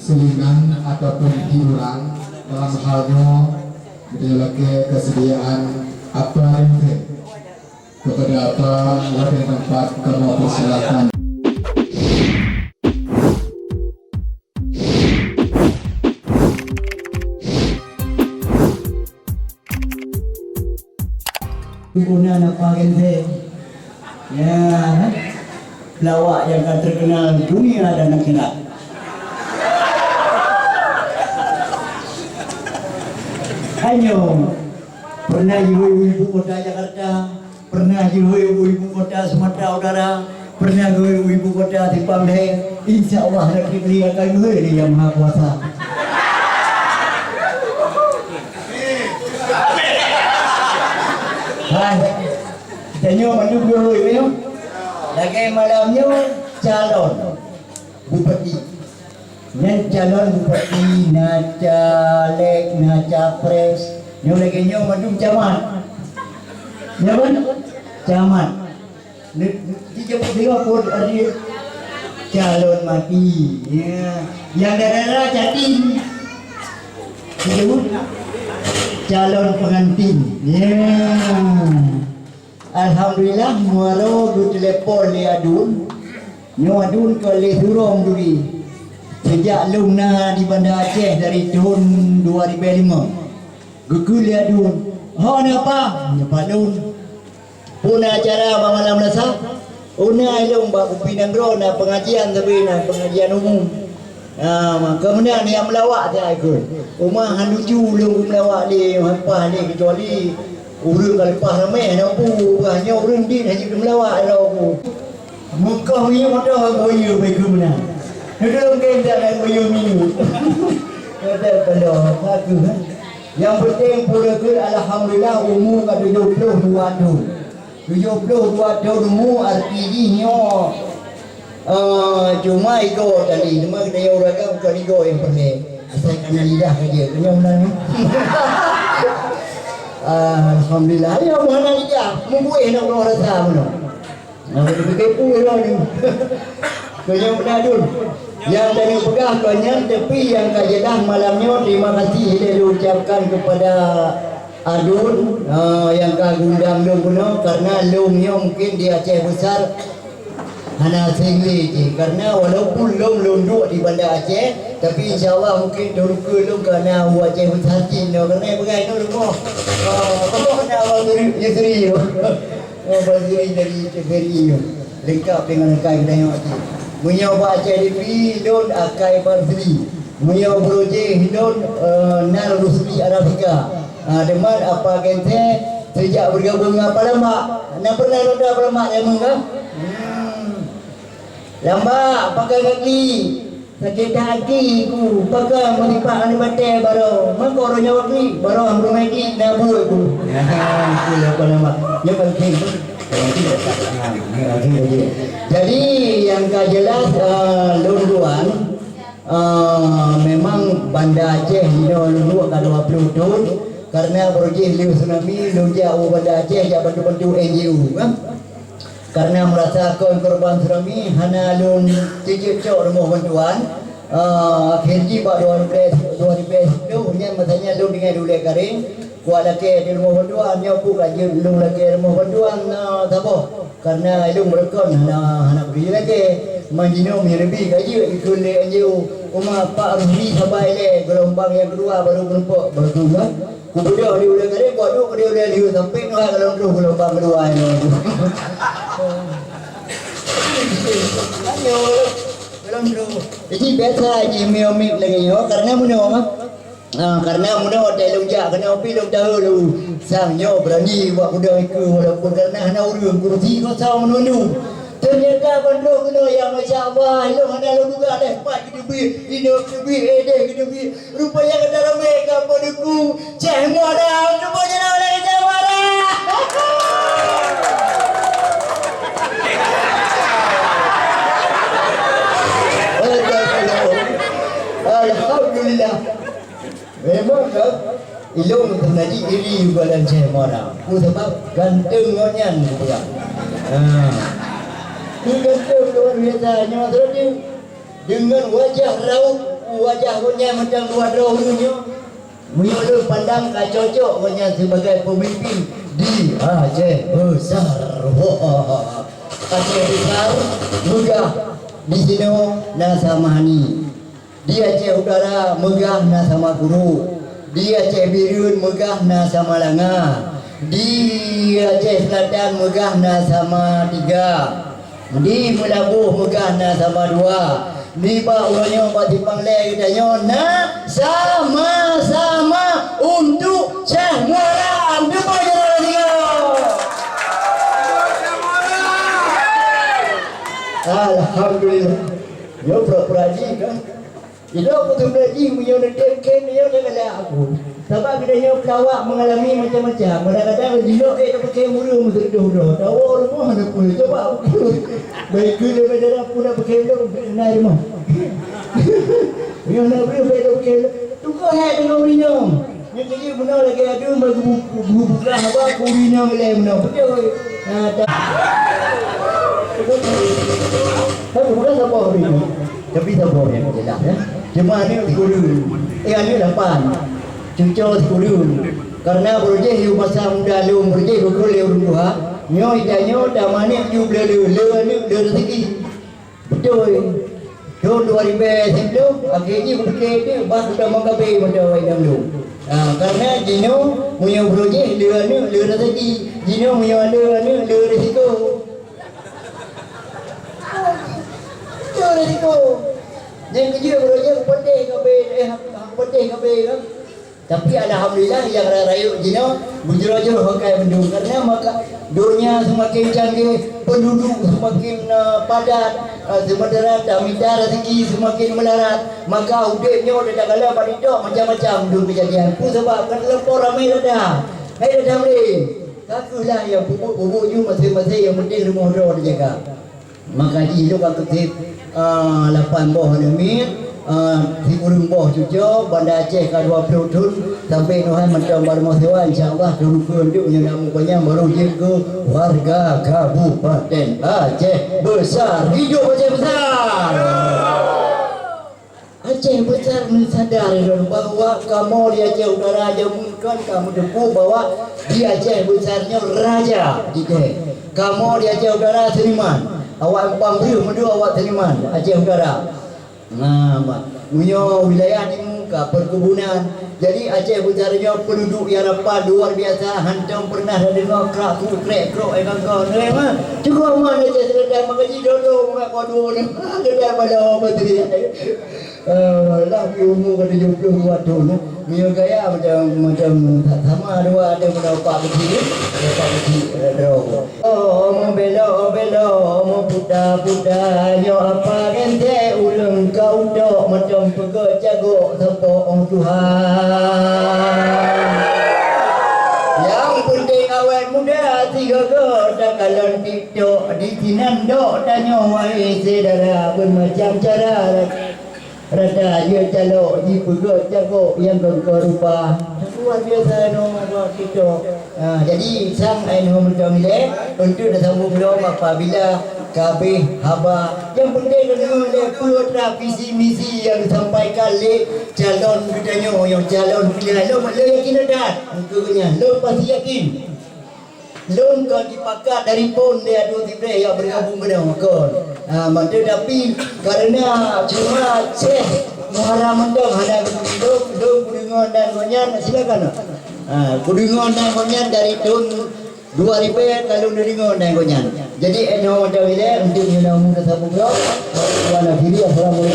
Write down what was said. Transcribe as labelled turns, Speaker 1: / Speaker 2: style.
Speaker 1: selingan ataupun hiburan dalam halnya menjadi kesediaan apa itu kepada apa wadah tempat kamu persilakan.
Speaker 2: Guna apa gente ya pelawak yang terkenal dunia dan akhirat. Hanya pernah ibu kota Jakarta, pernah ibu kota Sumatera Utara, pernah ibu kota Tipandai. Insya Allah negeri akan yang Maha Kuasa. Hai, tanya mana dulu ini? Lagi malamnya calon bupati, yang calon bupati, nak caleg, nak capres, yang lagi nyo mandum camat, ya kan? Camat. Tiga pun ada calon mati, ya. Yang daerah Jatim, disebut calon pengantin. Alhamdulillah muaro du telepon le adun. Nyo adun ke le turong duri. Sejak luna di Bandar Aceh dari tahun 2005. Gugu le adun. Ho ni apa? Ni padun. Puna acara malam lasa. Una ilung ba kupinang ro na pengajian tapi na pengajian umum. Kemudian yang melawak saya ikut. Rumah handuju lu melawak di hampa ni kecuali urang kalau lepas ramai nak pu hanya urang din hanya melawak lo pu. Muka punya mata boyu baik mana. Dalam game tak boyu minu. Kata pada aku. Yang penting pula ke alhamdulillah umur ka 72 tahun. 72 tahun umur artinya cuma ego tadi, cuma kita yang orang bukan ego yang pening. Saya kena lidah ke dia, kenyang ni. Alhamdulillah, ya mana lidah, membuat nak orang rasa mana. Nak berkepu lah ni. Kenyang benar dun. Yang tadi pegang kenyang, tapi yang kajelah malamnya terima kasih saya ucapkan kepada Adun yang kagundang lung kuno karena lungnya mungkin di Aceh besar. Hana singli je karena walaupun lom lunduk di Bandar Aceh tapi insyaallah mungkin turun lom kerana Aceh berhati no kerana begai no rumah apa nak awal isteri yo bagi dari Teberi yo lengkap dengan kai kedai mati punya Aceh DP don akai Barzli punya proje hidon Nal Rusli Arabika deman apa gente sejak bergabung dengan Palamak nak pernah noda Palamak yang mengah lambat pakai kaki sakit kaki ku pakai melipat ane batai baru maka orangnya waktu baru ambil lagi nabu ku itu apa nama yang penting jadi yang tak jelas lunduan memang Bandar Aceh lundu akan 20 tahun karena projek liu tsunami lu jauh Bandar Aceh jak bantu-bantu NGO kan karena merasa korban tsunami hana lun tiga cok rumah bantuan akhirnya pada 2020 itu hanya masanya lun dengan dulu kering kuat lagi di rumah bantuan nya pun kaji lun lagi rumah bantuan tapo karena lun mereka hana beri lagi manjino lebih kaji ikut le NGO rumah Pak Ruhi sampai le gelombang yang kedua baru berempuk baru keluar kemudian di ulang kering kuat dulu dia liu sampai kalau gelombang kedua ini jadi biasa je miomik lagi yo karena muno karena muno hotel lonjak kena opi long dahulu sang yo berani buat muda iku walaupun karena hana urang kursi kosong menunu ternyata bandung kena yang masya-Allah lo hana lo juga dah pat kita bi ini bi ede kita bi rupanya kena ramai ka padaku ceh muada rupanya nak lagi ceh muada Alhamdulillah. Memang ke ilmu ternaji iri badan saya mana. Ku sebab ganteng ngonyan dia. Ku ganteng luar biasa nyawa terus dengan wajah raut wajah punya macam dua drone Mula pandang cocok punya sebagai pemimpin di Aceh Besar. Aceh Besar megah di sini nasa mahani. Di Aceh Utara megah nasa Makuru. Di Aceh Birun megah nasa Malanga. Di Aceh Selatan megah nasa Tiga. Di Melabuh megah nasa Dua. Di Pak Ulanya Pak Tipanglai katanya nak sama-sama untuk Syekh Muaram. Jumpa jalan dia. Alhamdulillah. Yo pura-pura ji kan. Jadi aku tu belajar punya dekat dia kata aku. Sebab kita pelawak mengalami macam-macam. Kadang-kadang dia tak pakai murah mesti dah. Tahu rumah ada pun. Coba aku. Baik ke daripada aku nak pakai dah naik rumah. Yang nak beri baik pakai. Tukar hai dengan urinyam. Yang kerja benar lagi ada buka apa urinyam lain benar. Betul. Tapi bukan siapa urinyam. Tapi siapa yang jelas ya. Cuma ni tikuru. Ni 8. Cucuk tikuru. Karena projek yu masa muda lu projek gugul lu dua. Nyo idanyo dah manik yu belu ni rezeki. Betul. Tahun 2010 akhirnya berkait dia bas sudah mengkapai pada wayang lu. Karena Jino punya projek dia ni dia rezeki. Jino punya ada ni dia risiko. Dia risiko. Yang kerja projek penting kapai kan. Tapi alhamdulillah yang rayu Jino berjurah-jurah pakai bendung karena maka dunia semakin canggih, penduduk semakin padat, sementara minta rezeki semakin melarat, maka udipnya dah kala padidok macam-macam dulu kejadian. Ku sebab kan lepor ramai dah. Hai dah boleh. Kakulah yang bubuk-bubuk you masing-masing yang penting rumah dia dijaga. Maka hidup aku tip 8 buah limit. Di urung boh cucuk Banda Aceh ke-20 tun sampai Nuhan macam baru mau sewa insyaAllah dulu dia punya nama banyak baru je ke warga Kabupaten Aceh Besar. Hidup Aceh Besar. Aceh Besar sadar bahawa kamu di Aceh Utara kan kamu depu bahwa di Aceh Besarnya raja di kamu di Aceh Utara seniman. Awak panggil mendu awak seniman Aceh Utara. Nah, punya wilayah di muka perkebunan. Jadi Aceh Besarnya penduduk yang rapat luar biasa. Hantam pernah dah dengar krok kau ni mah. Cukup mana Aceh Selatan mengaji dulu mak kau dulu ni. Ada pada apa tadi? Lah umur kada 70 waktu ni. Dia gaya macam sama dua ada berapa kecil. Oh belo puta yo apa gente ulung kau dok macam pegak jago sapa orang Tuhan. Yang penting awet muda tiga ke dah kalon tiktok di sinan dok tanya wahai saudara bermacam cara rada dia calok di pegak jago yang kau rupa luar biasa no tiktok. Jadi sang aino macam ni untuk dah sambung belum apabila KB haba yang penting adalah putra visi misi yang disampaikan oleh calon katanya yang calon pilihan lo yakin ada engkaunya lo pasti yakin lo kau dipakat dari pun dia tu tiba yang bergabung dengan kau. Maka tapi karena cuma Aceh Muharram mendong ada lo kudungan dan konyan silakan. Kudungan dan konyan dari tahun 2000 kalau kudungan dan konyan. Jadi eno macam ini untuk menamu kesabung lo. Assalamualaikum.